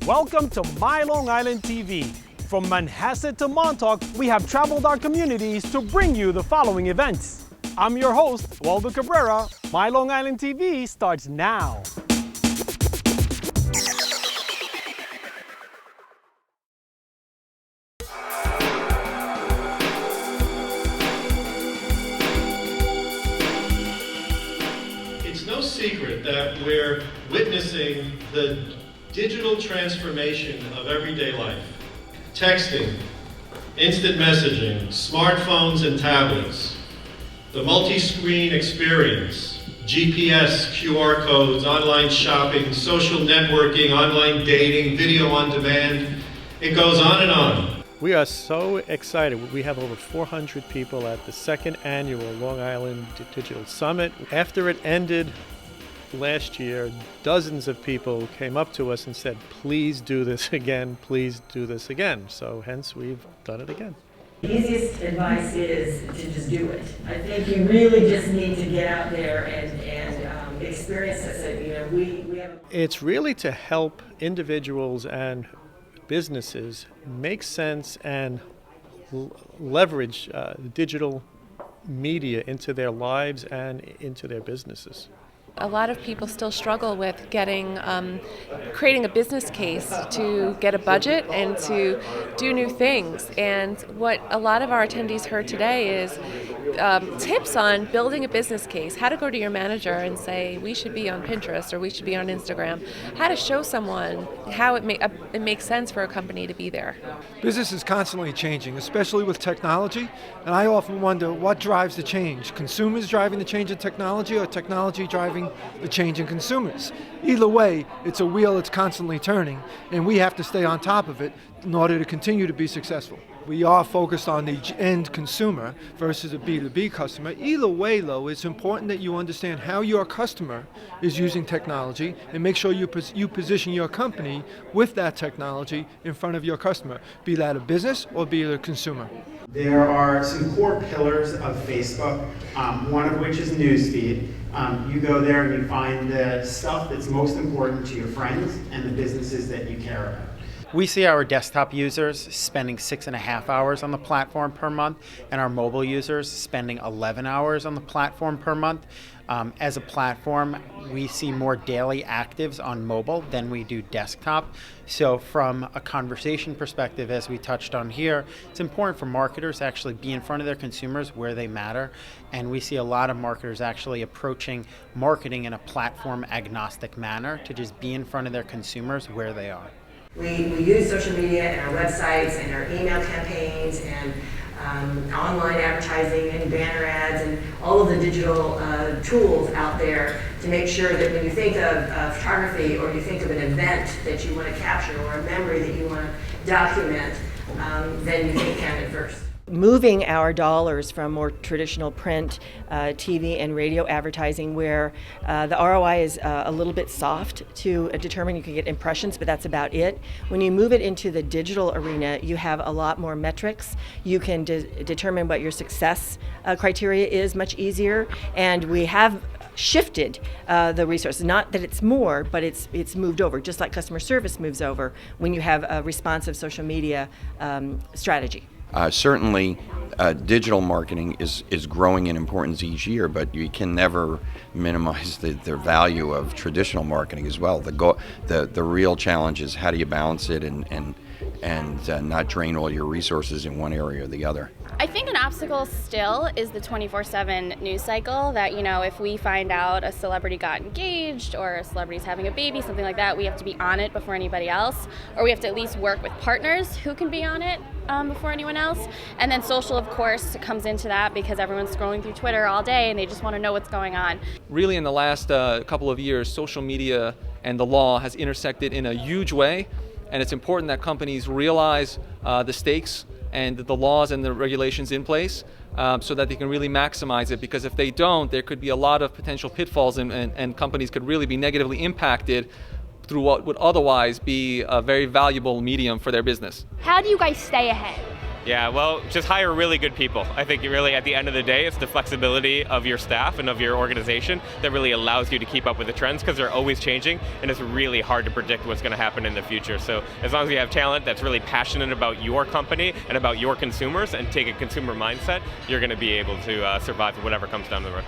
Welcome to My Long Island TV. From Manhasset to Montauk, we have traveled our communities to bring you the following events. I'm your host, Waldo Cabrera. My Long Island TV starts now. It's no secret that we're witnessing the digital transformation of everyday life. Texting, instant messaging, smartphones and tablets, the multi-screen experience, GPS, QR codes, online shopping, social networking, online dating, video on demand. It goes on and on. We are so excited. We have over 400 people at the second annual Long Island Digital Summit. After it ended last year, dozens of people came up to us and said, please do this again, please do this again. So hence we've done it again. The easiest advice is to just do it. I think you really just need to get out there and experience this. You know, we have. It's really to help individuals and businesses make sense and leverage digital media into their lives and into their businesses. A lot of people still struggle with creating a business case to get a budget and to do new things. And what a lot of our attendees heard today is tips on building a business case, how to go to your manager and say, we should be on Pinterest or we should be on Instagram, how to show someone how it makes sense for a company to be there. Business is constantly changing, especially with technology, and I often wonder what drives the change. Consumers driving the change in technology or technology driving the change in consumers? Either way, it's a wheel that's constantly turning, and we have to stay on top of it in order to continue to be successful. We are focused on the end consumer versus a B2B customer. Either way, though, it's important that you understand how your customer is using technology and make sure you position your company with that technology in front of your customer, be that a business or be it a consumer. There are some core pillars of Facebook, one of which is newsfeed. You go there and you find the stuff that's most important to your friends and the businesses that you care about. We see our desktop users spending 6.5 hours on the platform per month, and our mobile users spending 11 hours on the platform per month. As a platform, we see more daily actives on mobile than we do desktop. So from a conversation perspective, as we touched on here, it's important for marketers to actually be in front of their consumers where they matter. And we see a lot of marketers actually approaching marketing in a platform agnostic manner to just be in front of their consumers where they are. We use social media and our websites and our email campaigns and online advertising and banner ads and all of the digital tools out there to make sure that when you think of photography or you think of an event that you want to capture or a memory that you want to document, then you think Camden first. Moving our dollars from more traditional print, TV and radio advertising where the ROI is a little bit soft to determine. You can get impressions, but that's about it. When you move it into the digital arena, you have a lot more metrics. You can determine what your success criteria is much easier, and we have shifted the resources. Not that it's more, but it's moved over, just like customer service moves over when you have a responsive social media strategy. Certainly, digital marketing is growing in importance each year, but you can never minimize the value of traditional marketing as well. The real challenge is how do you balance it and not drain all your resources in one area or the other. I think an obstacle still is the 24/7 news cycle that, you know, if we find out a celebrity got engaged or a celebrity's having a baby, something like that, we have to be on it before anybody else, or we have to at least work with partners who can be on it before anyone else. And then social, of course, comes into that because everyone's scrolling through Twitter all day and they just want to know what's going on. Really, in the last couple of years, social media and the law has intersected in a huge way, and it's important that companies realize the stakes and the laws and the regulations in place so that they can really maximize it, because if they don't, there could be a lot of potential pitfalls and companies could really be negatively impacted through what would otherwise be a very valuable medium for their business. How do you guys stay ahead? Yeah, well, just hire really good people. I think really at the end of the day, it's the flexibility of your staff and of your organization that really allows you to keep up with the trends, because they're always changing and it's really hard to predict what's going to happen in the future. So as long as you have talent that's really passionate about your company and about your consumers and take a consumer mindset, you're going to be able to survive whatever comes down the road.